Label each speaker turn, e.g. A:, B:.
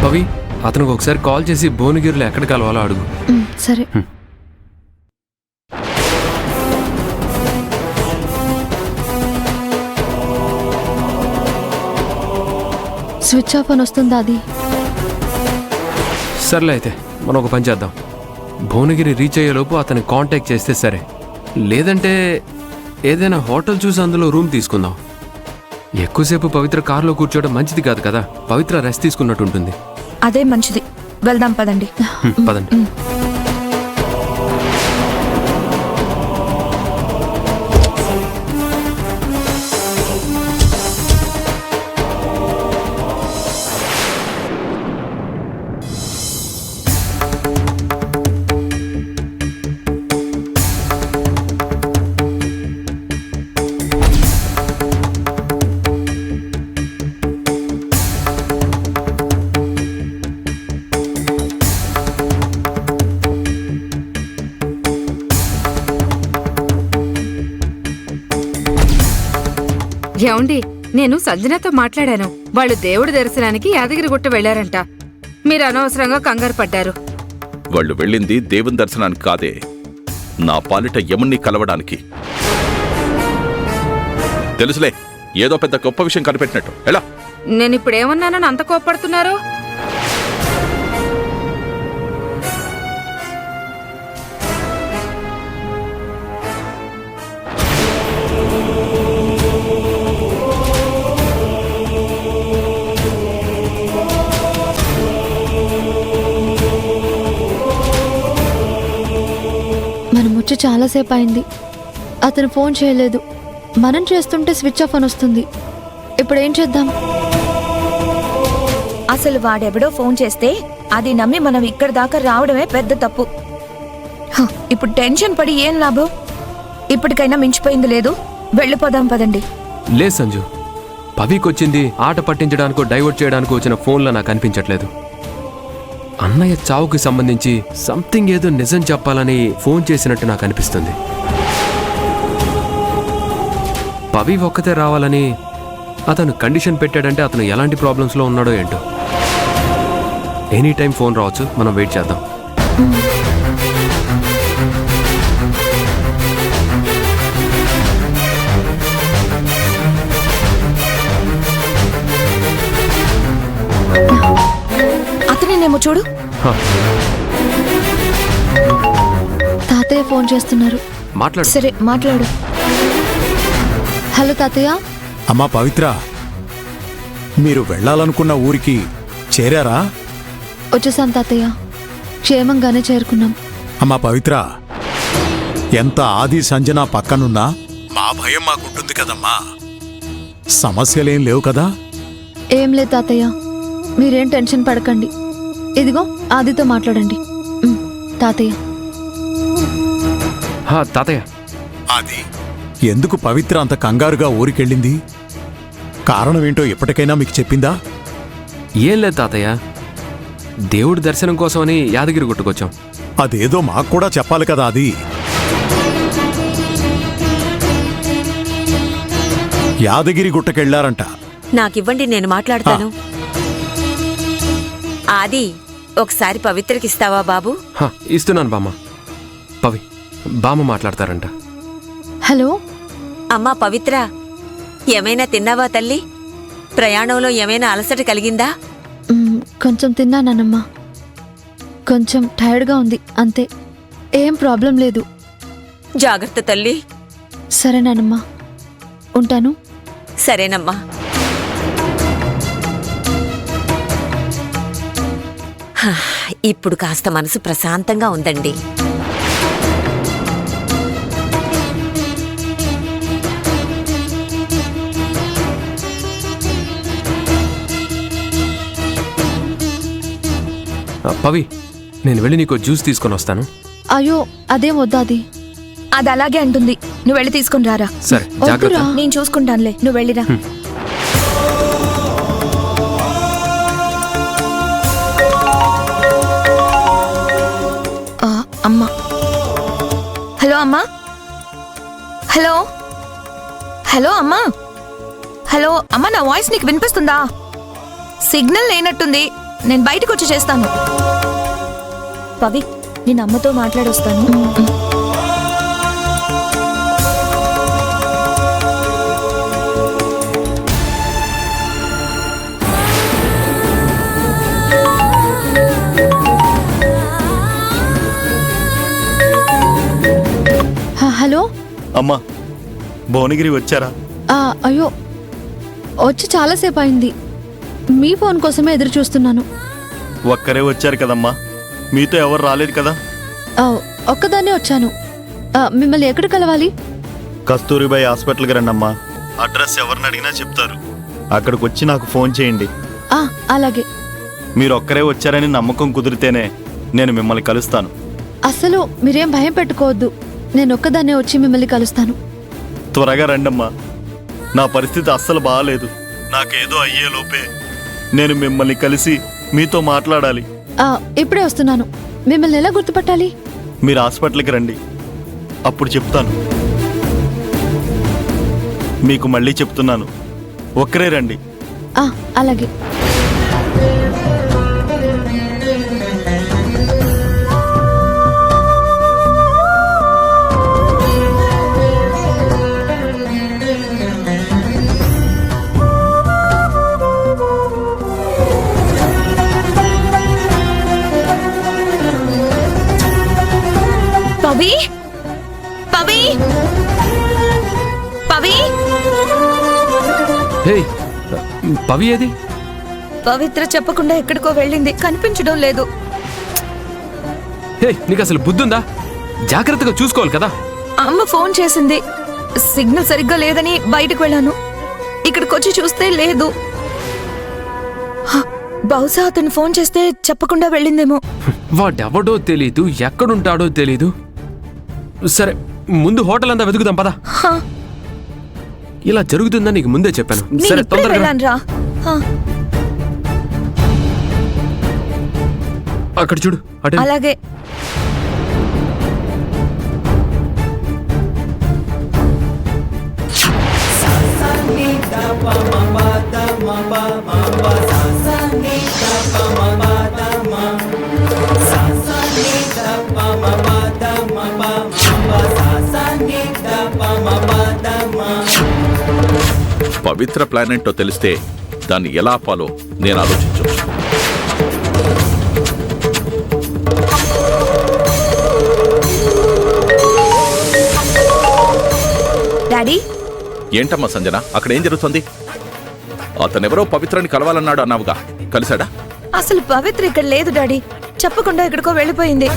A: పవి అతనికి ఒకసారి కాల్ చేసి భువనగిరిలో ఎక్కడ కలవాలో అడుగు.
B: సరే. స్విచ్ ఆఫ్ అని వస్తుందా అది?
A: సర్లే అయితే మనం ఒక పని చేద్దాం. భువనగిరి రీచ్ అయ్యేలోపు అతన్ని కాంటాక్ట్ చేస్తే సరే, లేదంటే ఏదైనా హోటల్ చూసి అందులో రూమ్ తీసుకుందాం. ఎక్కువసేపు పవిత్ర కారులో కూర్చోవడం మంచిది కాదు కదా, పవిత్ర రెస్ట్ తీసుకున్నట్టు ఉంటుంది.
B: అదే మంచిది, వెళ్దాం పదండి.
A: పదండి.
C: ఏమండి, నేను సంజనతో మాట్లాడాను. వాళ్ళు దేవుడి దర్శనానికి యాదగిరిగుట్ట వెళ్లారంట. మీరు అనవసరంగా కంగారు పడ్డారు.
D: వాళ్ళు వెళ్ళింది దేవుని దర్శనానికి కాదే, నా పాలిట యముణ్ణి కలవడానికి. తెలుసులే, ఏదో పెద్ద గొప్ప విషయం కనిపెట్టినట్టు. ఎలా?
C: నేనిప్పుడేమన్నానని అంత కోప్పడుతున్నారు?
B: మనం వచ్చి చాలాసేపు అయింది, అతను ఫోన్ చేయలేదు. మనం చేస్తుంటే స్విచ్ ఆఫ్ అని వస్తుంది. ఇప్పుడు ఏం చేద్దాం?
E: అసలు వాడెవడో ఫోన్ చేస్తే అది నమ్మి మనం ఇక్కడ దాకా రావడమే పెద్ద తప్పు. ఇప్పుడు టెన్షన్ పడి ఏం లాభం? ఇప్పటికైనా మించిపోయింది లేదు, వెళ్ళిపోదాం పదండి.
A: లేదు సంజు, పవికొచ్చింది ఆట పట్టించడానికో డైవర్ట్ చేయడానికో వచ్చిన ఫోన్లో నాకు అనిపించట్లేదు. అన్నయ్య చావుకి సంబంధించి సంథింగ్ ఏదో నిజం చెప్పాలని ఫోన్ చేసినట్టు నాకు అనిపిస్తుంది. పవి ఒక్కతే రావాలని అతను కండిషన్ పెట్టాడంటే అతను ఎలాంటి ప్రాబ్లమ్స్లో ఉన్నాడో ఏంటో. ఎనీ టైం ఫోన్ రావచ్చు, మనం వెయిట్ చేద్దాం.
E: అతనేనేమో చూడు.
B: తాతయ్య ఫోన్ చేస్తున్నారు.
A: మాట్లాడు.
E: సరే మాట్లాడు.
B: హలో తాతయ్య.
F: అమ్మా పవిత్ర, మీరు వెళ్ళాలనుకున్న ఊరికి చేరారా?
B: వచ్చేసాం తాతయ్య, క్షేమంగానే చేరుకున్నాం.
F: అమ్మా పవిత్ర, ఎంత ఆది సంజన పక్కనున్నా మా భయం మాకుంటుంది కదమ్మా. సమస్యలేం లేవు కదా?
B: ఏం లేదు తాతయ్య, మీరేం టెన్షన్ పడకండి. ఇదిగో ఆదితో మాట్లాడండి. తాతయ్య.
A: తాతయ్య,
F: ఆది ఎందుకు పవిత్ర అంత కంగారుగా ఊరికెళ్ళింది? కారణమేంటో ఎప్పటికైనా మీకు చెప్పిందా?
A: ఏం లేదు తాతయ్య, దేవుడి దర్శనం కోసమని యాదగిరి గుట్టుకొచ్చాం.
F: అదేదో మాకు కూడా చెప్పాలి కదా. అది యాదగిరి గుట్టకెళ్లారంట.
G: నాకివ్వండి, నేను మాట్లాడతాను. ఆది, ఒకసారి పవిత్రకిస్తావా బాబు?
A: ఇస్తున్నాను బామ్మ. పవి, బామ్మ మాట్లాడతారంట.
B: హలో
G: అమ్మా పవిత్ర, ఏమైనా తిన్నావా తల్లి? ప్రయాణంలో ఏమైనా అలసట కలిగిందా?
B: కొంచెం తిన్నానమ్మా, కొంచెం టైర్డ్గా ఉంది అంతే, ఏం ప్రాబ్లం లేదు.
G: జాగ్రత్త తల్లి.
B: సరేనానమ్మా, ఉంటాను.
G: సరేనమ్మా. ఇప్పుడు కాస్త మనసు ప్రశాంతంగా ఉందండి.
A: పవి, నేను వెళ్ళి నీకు జ్యూస్ తీసుకొని వస్తాను.
B: అయ్యో అదేం వద్దా,
E: అది అలాగే అంటుంది. నువ్వు వెళ్ళి తీసుకుని రారా.
A: సరే, జాగ్రత్త.
E: నేను చూసుకుంటానులే, నువ్వు వెళ్ళిరా. అమ్మా. హలో అమ్మా. హలో హలో అమ్మా. హలో అమ్మా, నా వాయిస్ నీకు వినిపిస్తుందా? సిగ్నల్ లేనట్టుంది. నేను బయటకు వచ్చి చేస్తాను. పవి, నేను అమ్మతో మాట్లాడొస్తాను.
B: హలో.
H: అమ్మా, భువనగిరి వచ్చారా?
B: అయ్యో, వచ్చి చాలాసేపు అయింది. మీ ఫోన్ కోసమే ఎదురు చూస్తున్నాను.
H: ఒక్కరే వచ్చారు కదమ్మా, మీతో ఎవరు రాలేదు కదా?
B: ఒక్కదాన్నే వచ్చాను. మిమ్మల్ని ఎక్కడ కలవాలి?
H: కస్తూరిబాయి హాస్పిటల్కి రండమ్మా. అడ్రస్ ఎవరిని అడిగినా చెప్తారు. అక్కడికి వచ్చి నాకు ఫోన్ చేయండి.
B: అలాగే.
H: మీరు ఒక్కరే వచ్చారని నమ్మకం కుదిరితేనే నేను మిమ్మల్ని కలుస్తాను.
B: అసలు మీరేం భయం పెట్టుకోవద్దు. నేను ఒక్కదాన్నే వచ్చి మిమ్మల్ని కలుస్తాను.
H: త్వరగా రండమ్మా. నా పరిస్థితి అస్సలు బాగాలేదు. నాకేదో అయ్యే లోపే నేను మిమ్మల్ని కలిసి మీతో మాట్లాడాలి.
B: ఇప్పుడే వస్తున్నాను. మిమ్మల్ని ఎలా గుర్తుపట్టాలి?
H: మీరు హాస్పిటల్కి రండి, అప్పుడు చెప్తాను. మీకు మళ్ళీ చెప్తున్నాను, ఒక్కరే రండి.
B: అలాగే.
E: పవి, పవి, పవి,
A: హే, పవి ఏది?
E: పవిత్ర చెప్పకుండా ఎక్కడికో వెళ్ళింది, కనిపించడం లేదు.
A: హే, నీకు అసలు బుద్ధుందా? జాగ్రత్తగా చూసుకోవాలి కదా.
E: అమ్మ ఫోన్ చేసింది, సిగ్నల్ సరిగ్గా లేదని బయటకు వెళ్ళాను. ఇక్కడికి వచ్చి చూస్తే లేదు. బహుశా అతను ఫోన్ చేస్తే చెప్పకుండా వెళ్ళిందేమో.
A: వాడెవడో తెలీదు, ఎక్కడుంటాడో తెలీదు. సరే, ముందు హోటల్ అంతా వెతుకుదాం పదా. ఇలా జరుగుతుందని నీకు ముందే చెప్పాను. సరే, తొందరగా
E: వెళ్ళాను రా.
A: అక్కడ చూడు. అటే.
E: అలాగే.
D: పవిత్ర ప్లాన్ ఏంటో తెలిస్తే దాన్ని ఎలా ఆపాలో నేను ఆలోచించవచ్చు.
E: డాడీ,
D: ఏంటమ్మా సంజన, అక్కడ ఏం జరుగుతుంది? అతనెవరో పవిత్రని కలవాలన్నాడు అన్నావుగా, కలిశాడా?
E: అసలు పవిత్ర ఇక్కడ లేదు డాడీ. చెప్పకుండా ఎక్కడికో వెళ్ళిపోయింది.